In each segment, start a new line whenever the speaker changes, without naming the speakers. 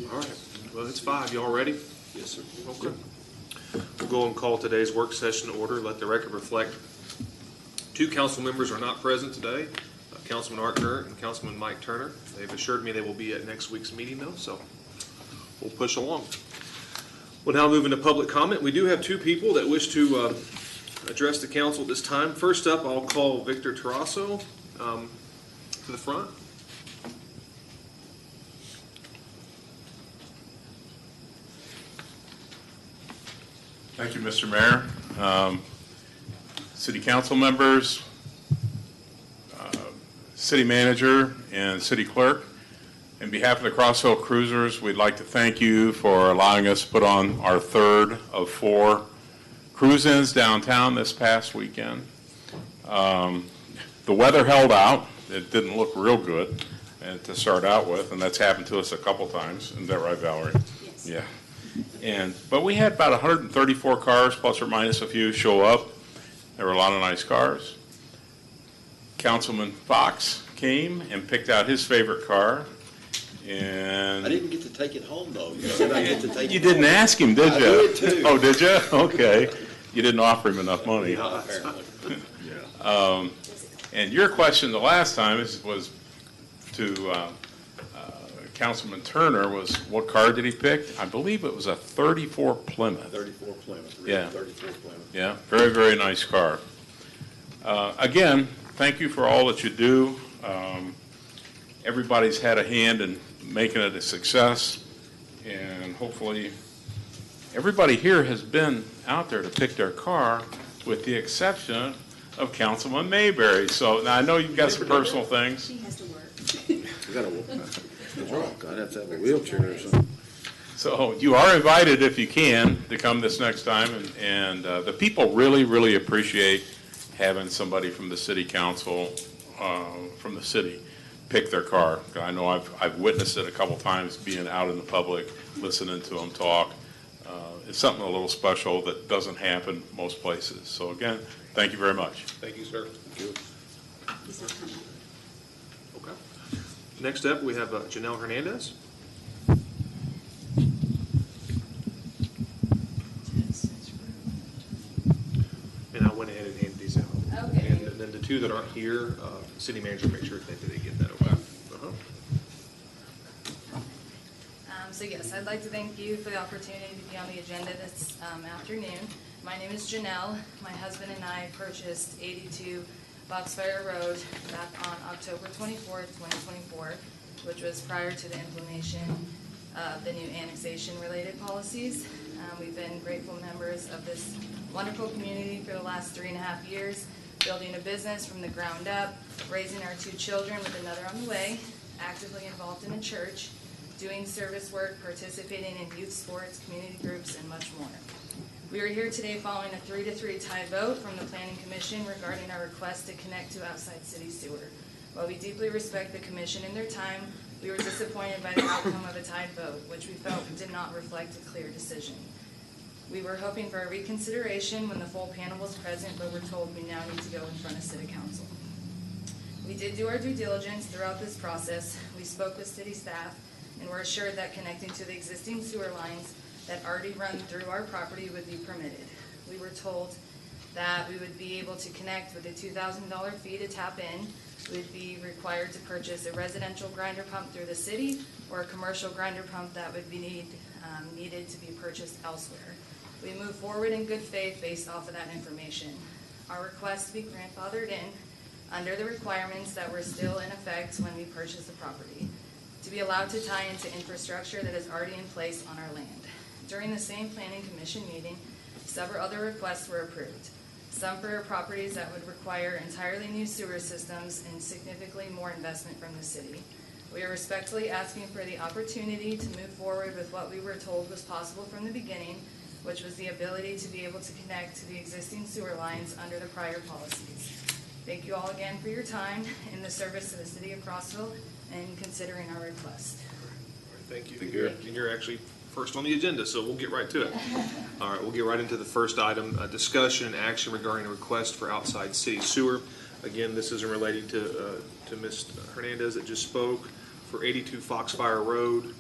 All right. Well, it's 5. Y'all ready?
Yes, sir.
Okay. We'll go and call today's work session to order. Let the record reflect 2 council members are not present today, Councilman Art Gert and Councilman Mike Turner. They've assured me they will be at next week's meeting, though, so we'll push along. We'll now move into public comment. We do have 2 people that wish to address the council at this time. First up, I'll call Victor Terrasso to the front.
Thank you, Mr. Mayor. City council members, city manager, and city clerk. On behalf of the Crossville Cruisers, we'd like to thank you for allowing us to put on our 3rd of 4 cruise-ins downtown this past weekend. The weather held out. It didn't look real good to start out with, and that's happened to us a couple times. Isn't that right, Valerie?
Yes.
Yeah. But we had about 134 cars, plus or minus a few, show up. There were a lot of nice cars. Councilman Fox came and picked out his favorite car. And
I didn't get to take it home, though. You said I get to take it
you didn't
home.
ask him, did you?
I did, too.
Oh, did you? Okay. You didn't offer him enough money.
Yeah, apparently.
And your question the last time was to Councilman Turner was, what car did he pick? I believe it was a 34 Plymouth.
34 Plymouth.
Yeah.
34 Plymouth.
Yeah, very, very nice car. Again, thank you for all that you do. Everybody's had a hand in making it a success, and hopefully everybody here has been out there to pick their car, with the exception of Councilman Mayberry. So now I know you've got some personal things.
She has to work.
We got to walk. I'd have to have a wheelchair or something.
So you are invited, if you can, to come this next time, and the people really, really appreciate having somebody from the city council, from the city, pick their car. I know I've witnessed it a couple times, being out in the public, listening to them talk. It's something a little special that doesn't happen most places. So again, thank you very much.
Thank you, sir.
Thank you.
He's not coming.
Okay. Next up, we have Janelle Hernandez. And I went ahead and handed these out.
Okay.
And then the 2 that aren't here, city manager, make sure that they get that, okay? Uh-huh.
So yes, I'd like to thank you for the opportunity to be on the agenda this afternoon. My name is Janelle. My husband and I purchased 82 Foxfire Road back on October 24th, 2024, which was prior to the implementation of the new annexation-related policies. We've been grateful members of this wonderful community for the last 3.5 years, building a business from the ground up, raising our 2 children with another on the way, actively involved in a church, doing service work, participating in youth sports, community groups, and much more. We are here today following a 3-3 tie vote from the Planning Commission regarding our request to connect to outside city sewer. While we deeply respect the Commission and their time, we were disappointed by the outcome of a tied vote, which we felt did not reflect a clear decision. We were hoping for a reconsideration when the full panel was present, but we're told we now need to go in front of City Council. We did do our due diligence throughout this process. We spoke with city staff and were assured that connecting to the existing sewer lines that already run through our property would be permitted. We were told that we would be able to connect with a $2,000 fee to tap in. We would be required to purchase a residential grinder pump through the city or a commercial grinder pump that would be needed to be purchased elsewhere. We moved forward in good faith based off of that information. Our request to be grandfathered in under the requirements that were still in effect when we purchased the property, to be allowed to tie into infrastructure that is already in place on our land. During the same Planning Commission meeting, several other requests were approved, some for properties that would require entirely new sewer systems and significantly more investment from the city. We are respectfully asking for the opportunity to move forward with what we were told was possible from the beginning, which was the ability to be able to connect to the existing sewer lines under the prior policies. Thank you all again for your time in the service of the city of Crossville and considering our request.
Thank you. And you're actually first on the agenda, so we'll get right to it. All right, we'll get right into the first item, discussion and action regarding a request for outside city sewer. Again, this isn't relating to Ms. Hernandez that just spoke for 82 Foxfire Road.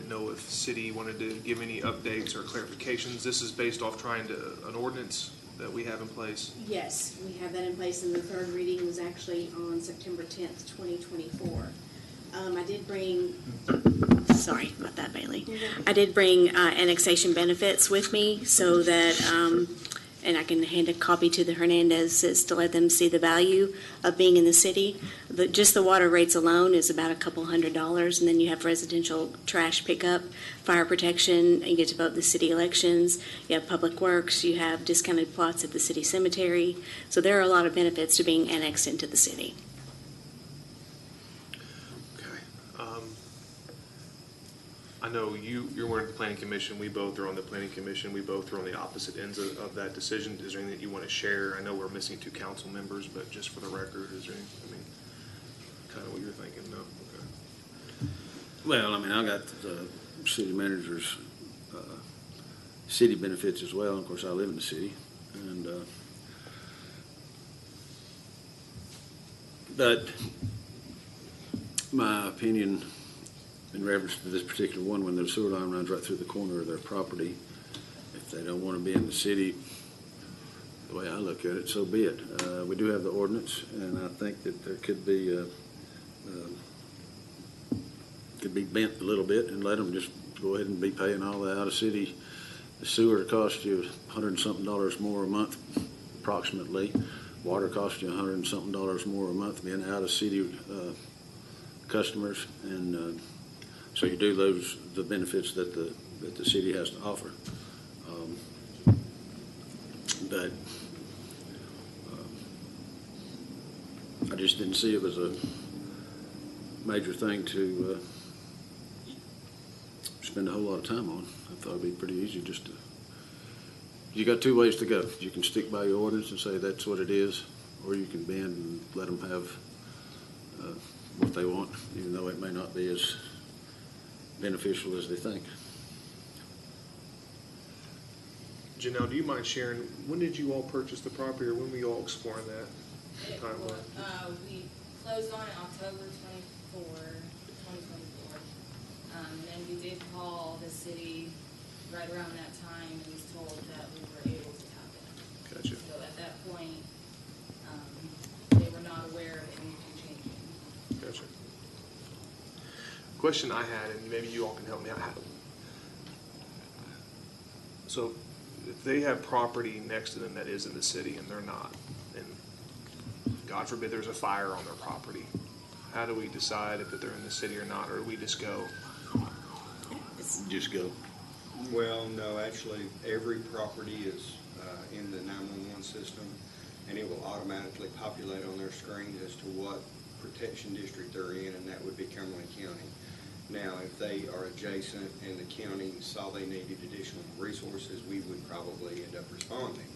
didn't know if city wanted to give any updates or clarifications. This is based off trying to, an ordinance that we have in place.
Yes, we have that in place, and the third reading was actually on September 10th, 2024. I did bring, sorry about that, Bailey. I did bring annexation benefits with me so that, and I can hand a copy to the Hernandezes to let them see the value of being in the city. Just the water rates alone is about a couple $100, and then you have residential trash pickup, fire protection, you get to vote in the city elections, you have public works, you have discounted plots at the city cemetery. So there are a lot of benefits to being annexed into the city.
I know you're on the planning commission, we both are on the planning commission, we both are on the opposite ends of that decision. Is there anything that you want to share? I know we're missing 2 council members, but just for the record, is there any, I mean, kind of what you're thinking, no? Okay.
Well, I mean, I got the city manager's city benefits as well. Of course, I live in the city, and but my opinion in reference to this particular one, when their sewer line runs right through the corner of their property, if they don't want to be in the city, the way I look at it, so be it. We do have the ordinance, and I think that there could be bent a little bit and let them just go ahead and be paying all the out-of-city. The sewer costs you $100 and something more a month, approximately. Water costs you $100 and something more a month being out-of-city customers, and so you do lose the benefits that the city has to offer. But I just didn't see it was a major thing to spend a whole lot of time on. I thought it'd be pretty easy just to. You got 2 ways to go. You can stick by your ordinance and say that's what it is, or you can bend and let them have what they want, even though it may not be as beneficial as they think.
Janelle, do you mind sharing, when did you all purchase the property, or when were you all exploring that timeline?
We closed on it October 2024. And then we did call the city right around that time and was told that we were able to tap it.
Gotcha.
So at that point, they were not aware of anything changing.
Gotcha. Question I had, and maybe you all can help me out. So if they have property next to them that is in the city and they're not, and God forbid there's a fire on their property, how do we decide if they're in the city or not, or do we just go?
Just go.
Well, no, actually, every property is in the 911 system, and it will automatically populate on their screen as to what protection district they're in, and that would be Cumberland County. Now, if they are adjacent and the county saw they needed additional resources, we would probably end up responding,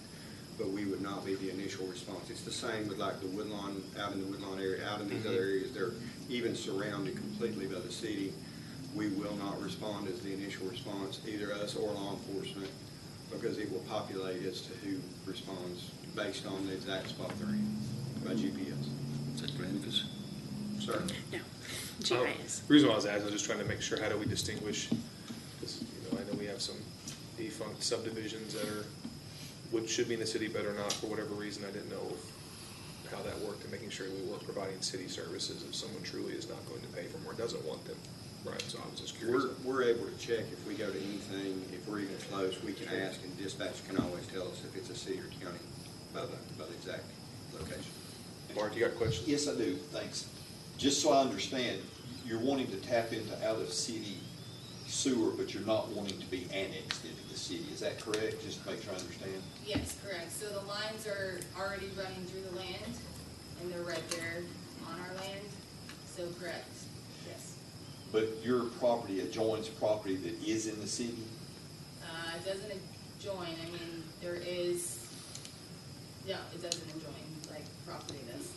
but we would not be the initial response. It's the same with like the Woodlawn, out in the Woodlawn area, out in these other areas, they're even surrounded completely by the city. We will not respond as the initial response, either us or law enforcement, because it will populate as to who responds based on the exact spot they're in by GPS.
Is that Granicus?
Sir?
No, GIS.
The reason why I was asking, I was just trying to make sure, how do we distinguish, because, I know we have some defunct subdivisions that are, should be in the city but are not for whatever reason. I didn't know how that worked, and making sure we were providing city services if someone truly is not going to pay for them or doesn't want them. Right, so I was just curious.
We're able to check if we go to anything, if we're even close, we can ask, and dispatch can always tell us if it's a city or county by the exact location.
Mark, you got questions?
Yes, I do, thanks. Just so I understand, you're wanting to tap into out-of-city sewer, but you're not wanting to be annexed into the city. Is that correct? Just to make sure I understand.
Yes, correct. So the lines are already running through the land, and they're right there on our land. So correct, yes.
But your property adjoins property that is in the city?
It doesn't adjoin. I mean, there is, yeah, it doesn't adjoin, like property does.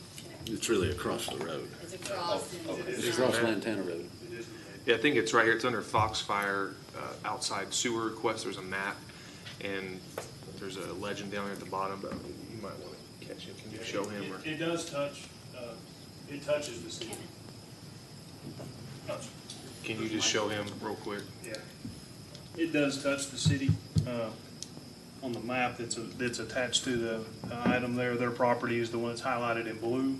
It's really across the road.
It's across.
Oh,
and
It's across Lantana Road.
Yeah, I think it's right here. It's under Foxfire outside sewer request. There's a map, and there's a legend down there at the bottom, but you might want to catch it. Can you show him? Or?
It does touch, it touches the city. Touch.
Can you just show him real quick?
Yeah. It does touch the city. On the map that's attached to the item there, their property is the one that's highlighted in blue.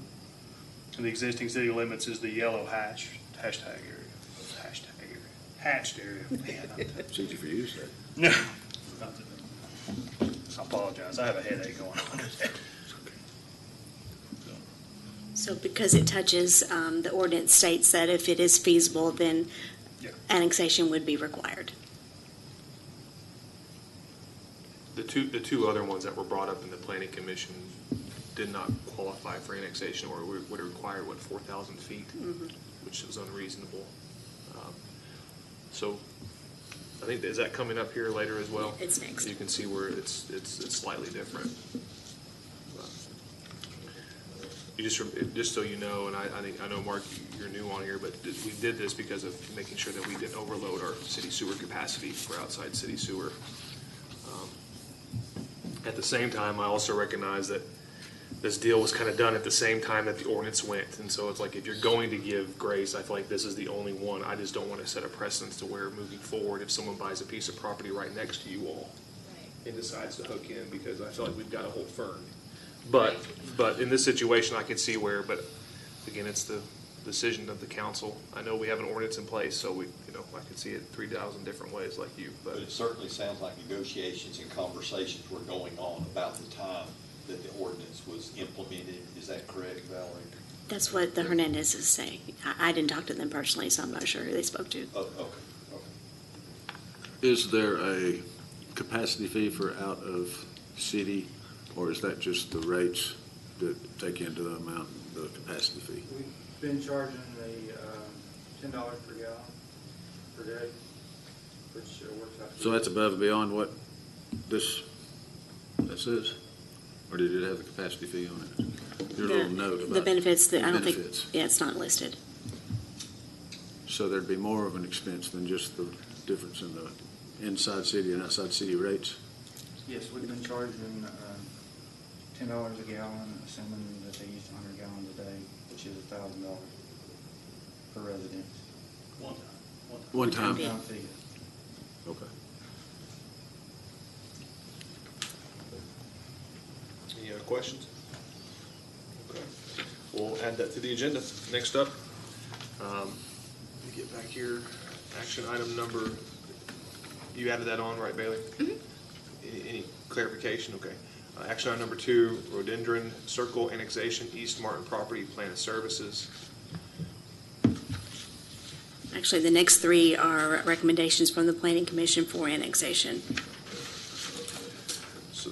And the existing city limits is the yellow hatched area. Hatched area. Man,
It's easy for you to say.
no. I apologize. I have a headache going on today.
So because it touches, the ordinance states that if it is feasible, then
Yeah.
annexation would be required.
The two other ones that were brought up in the planning commission did not qualify for annexation, or would require, 4,000 feet, which was unreasonable. So I think, is that coming up here later as well?
It's next.
You can see where it's slightly different. You just so you know, and I know, Mark, you're new on here, but we did this because of making sure that we didn't overload our city sewer capacity for outside city sewer. At the same time, I also recognize that this deal was kind of done at the same time that the ordinance went, and so it's like, if you're going to give grace, I feel like this is the only one. I just don't want to set a precedence to where, moving forward, if someone buys a piece of property right next to you all and decides to hook in, because I feel like we've got to hold firm. But in this situation, I can see where, but again, it's the decision of the council. I know we have an ordinance in place, so I can see it 3,000 different ways like you,
But it certainly sounds like negotiations and conversations were going on about the time that the ordinance was implemented. Is that correct, Valerie?
That's what the Hernandezes say. I didn't talk to them personally, so I'm not sure who they spoke to.
Oh, okay.
Is there a capacity fee for out of city, or is that just the rates that take into the amount, the capacity fee?
We've been charging the $10 per gallon per day, which works out.
So that's above and beyond what this is? Or did it have the capacity fee on it? Your little note about
The benefits that I don't think,
benefits.
yeah, it's not listed.
So there'd be more of an expense than just the difference in the inside city and outside city rates?
Yes, we've been charging $10 a gallon, assuming that they use 100 gallons a day, which is $1,000 per resident.
One time?
fee.
One fee.
Okay.
Any other questions? Okay. We'll add that to the agenda. Next up, let me get back here. Action item number, you added that on, right, Bailey? Any clarification? Okay. Action item number 2, Rhododendron Circle Annexation, East Martin Property Plan of Services.
Actually, the next 3 are recommendations from the Planning Commission for annexation.
So,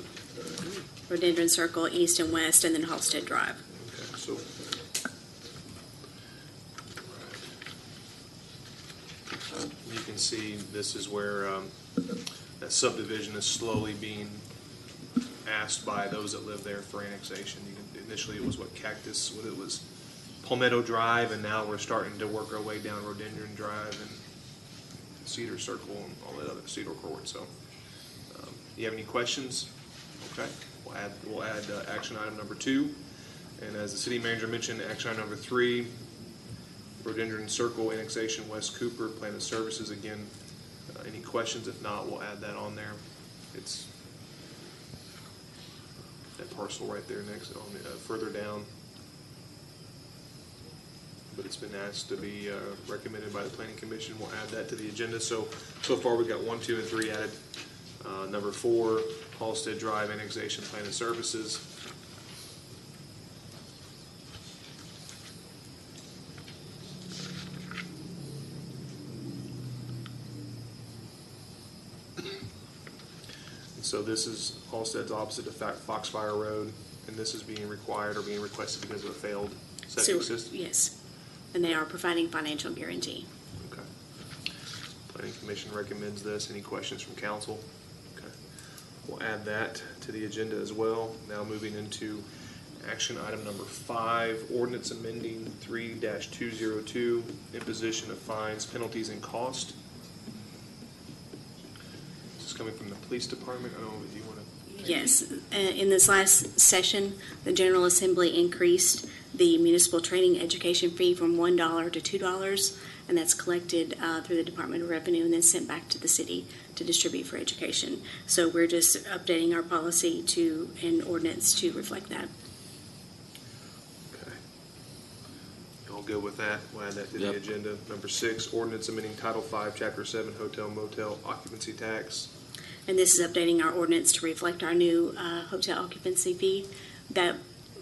Rhododendron Circle, East and West, and then Halsted Drive.
okay, so. You can see this is where that subdivision is slowly being asked by those that live there for annexation. Initially, it was it was Palmetto Drive, and now we're starting to work our way down Rhododendron Drive and Cedar Circle and all that other Cedar Court. So, you have any questions? Okay, we'll add action item number 2, and as the city manager mentioned, action item number 3, Rhododendron Circle Annexation, West Cooper Plan of Services. Again, any questions? If not, we'll add that on there. It's that parcel right there next, on further down. But it's been asked to be recommended by the Planning Commission. We'll add that to the agenda. So far we've got 1, 2, and 3 added. Number 4, Halsted Drive Annexation Plan of Services. So this is Halsted's opposite of Foxfire Road, and this is being required or being requested because of a failed septic system?
Yes, and they are providing financial guarantee.
Okay. Planning Commission recommends this. Any questions from council? Okay. We'll add that to the agenda as well. Now moving into action item number 5, ordinance amending 3-202, imposition of fines, penalties, and cost. This is coming from the police department. I don't know if you want to.
Yes, in this last session, the General Assembly increased the municipal training education fee from $1 to $2. and that's collected through the Department of Revenue and then sent back to the city to distribute for education. So we're just updating our policy and ordinance to reflect that.
Okay. Y'all good with that? We'll add that to the
Yep.
agenda. Number 6, ordinance amending Title 5, Chapter 7, hotel motel occupancy tax.
And this is updating our ordinance to reflect our new hotel occupancy fee. That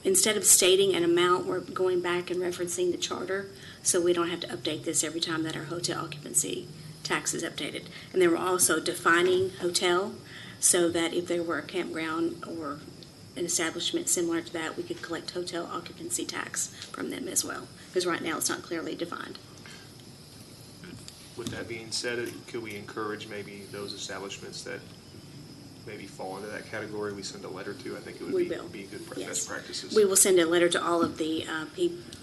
instead of stating an amount, we're going back and referencing the charter, so we don't have to update this every time that our hotel occupancy tax is updated. And then we're also defining hotel, so that if there were a campground or an establishment similar to that, we could collect hotel occupancy tax from them as well. Because right now it's not clearly defined.
With that being said, could we encourage maybe those establishments that maybe fall into that category, we send a letter to? I think it would
We
be
will.
good
Yes.
best practices.
We will send a letter to all of the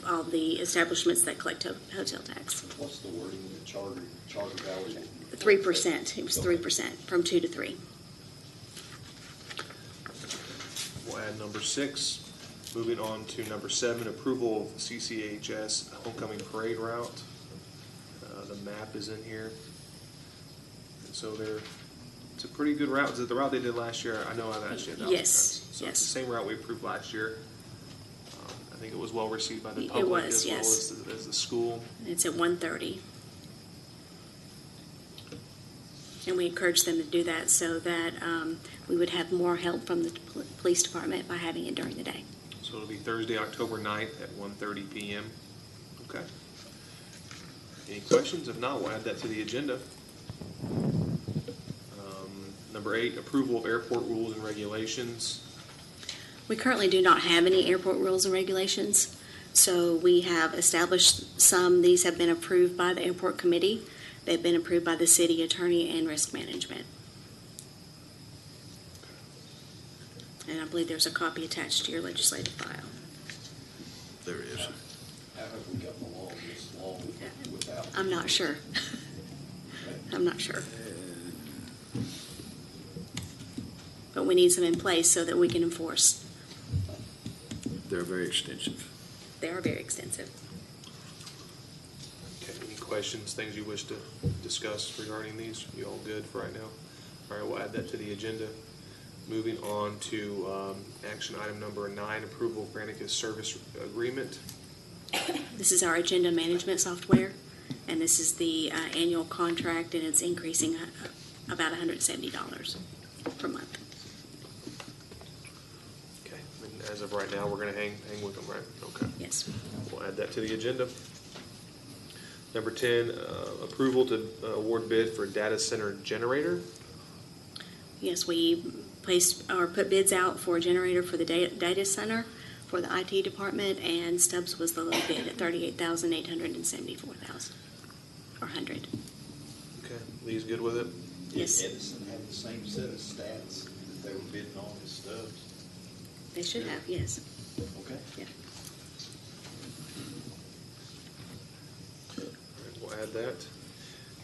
all the establishments that collect hotel tax.
What's the wording in the charter valley?
3%. It was 3% from 2 to 3.
We'll add number 6. Moving on to number 7, approval of CCHS homecoming parade route. The map is in here. And so it's a pretty good route. Is it the route they did last year? I know I've asked you about
Yes,
So
yes.
it's the same route we approved last year. I think it was well received by the
It
public
was,
as well
yes.
as the school.
It's at 1:30. And we encourage them to do that so that we would have more help from the police department by having it during the day.
So it'll be Thursday, October 9th at 1:30 p.m. Okay. Any questions? If not, we'll add that to the agenda. Number 8, approval of airport rules and regulations.
We currently do not have any airport rules and regulations, so we have established some. These have been approved by the airport committee. They've been approved by the city attorney and risk management. And I believe there's a copy attached to your legislative file.
There is.
How have we gotten along this long without?
I'm not sure. I'm not sure. But we need some in place so that we can enforce.
They're very extensive.
They are very extensive.
Okay, any questions, things you wish to discuss regarding these? You all good for right now? All right, we'll add that to the agenda. Moving on to action item number 9, approval of Granicus service agreement.
This is our agenda management software, and this is the annual contract, and it's increasing about $170 per month.
Okay, and as of right now, we're going to hang with them, right? Okay.
Yes.
We'll add that to the agenda. Number 10, approval to award bid for data center generator.
Yes, we put bids out for a generator for the data center for the IT department, and Stubbs was the low bid at $38,874,000 or $100.
Okay, Lee's good with it?
Yes.
Did Edison have the same set of stats that they were bidding on as Stubbs?
They should have, yes.
Okay.
Yeah.
All right, we'll add that.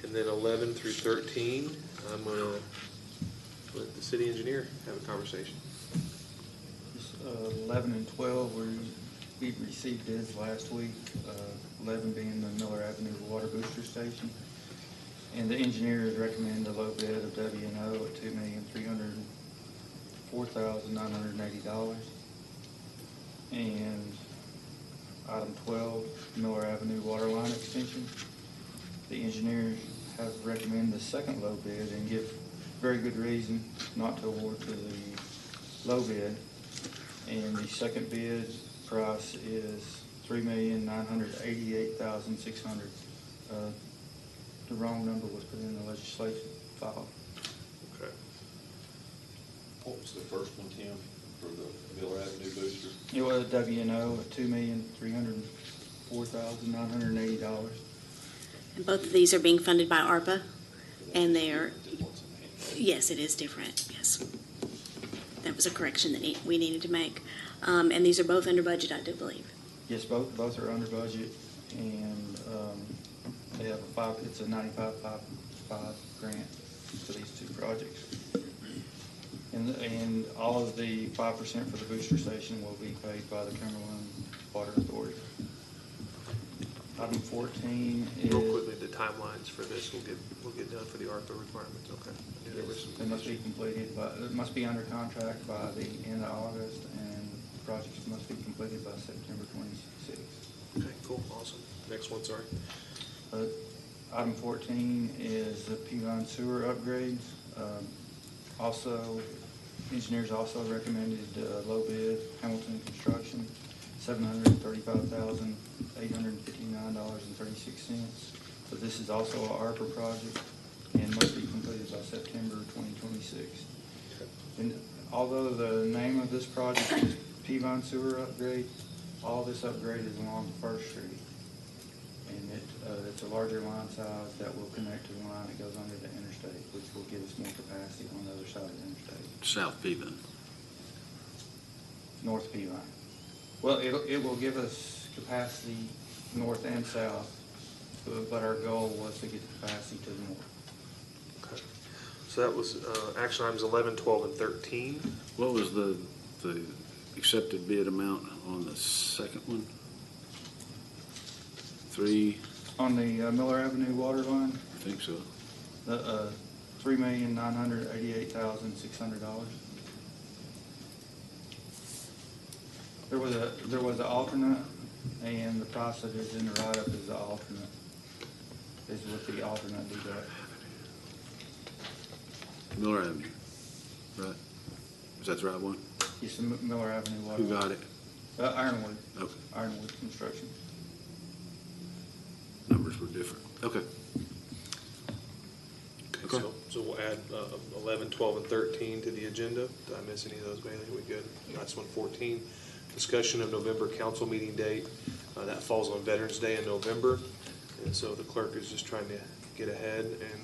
And then 11 through 13, I'm going to let the city engineer have a conversation.
11 and 12, we received bids last week, 11 being the Miller Avenue Water Booster Station. And the engineers recommend a low bid of W&O at $2,304,980. And item 12, Miller Avenue Water Line Extension. The engineers have recommended the second low bid and give very good reason not to award to the low bid. And the second bid price is $3,988,600. The wrong number was put in the legislation file.
Okay.
What was the first one, Tim, for the Miller Avenue booster?
It was W&O at $2,304,980.
And both of these are being funded by ARPA, and they are,
What's in the hand?
yes, it is different, yes. That was a correction that we needed to make. And these are both under budget, I do believe.
Yes, both are under budget, and they have it's a 95.5 grant for these two projects. And all of the 5% for the booster station will be paid by the Cumberland Water Authority. Item 14
Real
is,
quickly, the timelines for this will get done for the ARPA requirements, okay? I knew there was some
they must be
issues.
completed by, it must be under contract by the end of August, and projects must be completed by September 26th.
Okay, cool, awesome. Next one, sorry.
Item 14 is the P-line sewer upgrades. Also, engineers also recommended low bid, Hamilton Construction, $735,859.36. So this is also an ARPA project and must be completed by September 2026. And although the name of this project is P-line sewer upgrade, all this upgrade is along First Street. And it's a larger line size that will connect to the line that goes under the interstate, which will give us more capacity on the other side of the interstate,
South Peabody.
north P line. Well, it will give us capacity north and south, but our goal was to get the capacity to the north.
Okay. So that was action items 11, 12, and 13.
What was the accepted bid amount on the second one? 3,
On the Miller Avenue water line,
I think so.
$3,988,600. There was an alternate, and the price that is in the write-up is the alternate, is with the alternate deduct.
Miller Avenue, right? Is that the right one?
It's the Miller Avenue water.
Who got it?
Ironwood.
Okay,
Ironwood Construction.
numbers were different. Okay.
Okay, so we'll add 11, 12, and 13 to the agenda. Did I miss any of those, Bailey? We good? Last one, 14. Discussion of November council meeting date. That falls on Veterans Day in November. And so the clerk is just trying to get ahead and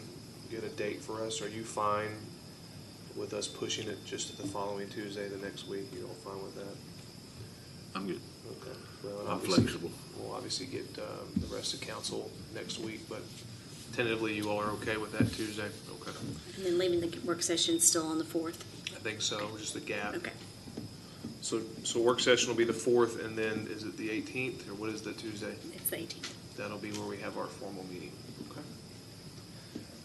get a date for us. Are you fine with us pushing it just to the following Tuesday, the next week? You all fine with that?
I'm good.
Okay. Well, and
I'm
obviously,
flexible.
We'll obviously get the rest of council next week, but tentatively, you all are okay with that Tuesday? Okay.
And then leaving the work session still on the 4th.
I think so, just a gap.
Okay.
So work session will be the 4th, and then is it the 18th, or what is the Tuesday?
It's the 18th.
That'll be where we have our formal meeting. Okay.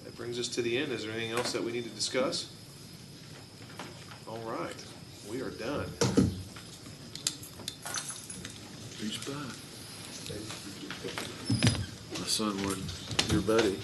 That brings us to the end. Is there anything else that we need to discuss? All right, we are done.
Peace by. My son was your buddy.